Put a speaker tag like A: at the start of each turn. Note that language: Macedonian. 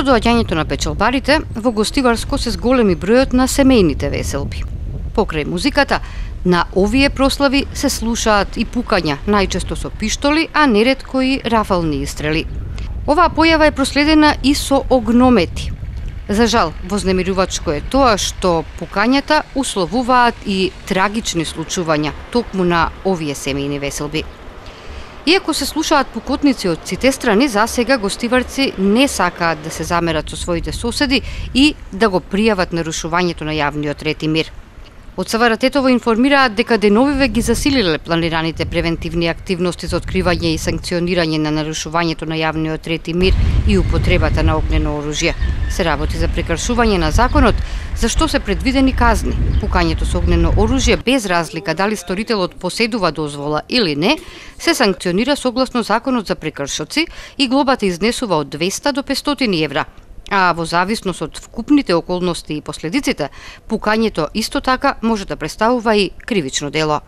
A: со доаѓањето на печалбарите, во Гостиварско се зголеми бројот на семејните веселби. Покрај музиката, на овие прослави се слушаат и пукања, најчесто со пиштоли, а неретко и рафални истрели. Оваа појава е проследена и со огномети. За жал, вознемирувачко е тоа што пукањата условуваат и трагични случувања токму на овие семејни веселби. Иако се слушаат пукотници од сите страни, засега гостиварци не сакаат да се замерат со своите соседи и да го пријават нарушувањето на јавниот ред и мир. Од СВР-тето информираат дека деновиве ги засилиле планираните превентивни активности за откривање и санкционирање на нарушувањето на јавниот ред и мир и употребата на огнено оружје. Се работи за прекршување на законот, за што се предвидени казни. Пукањето со огнено оружје без разлика дали сторителот поседува дозвола или не, се санкционира согласно законот за прекршоци и глобата изнесува од 200 до 500 евра. А во зависност од вкупните околности и последиците, пукањето исто така може да представува и кривично дело.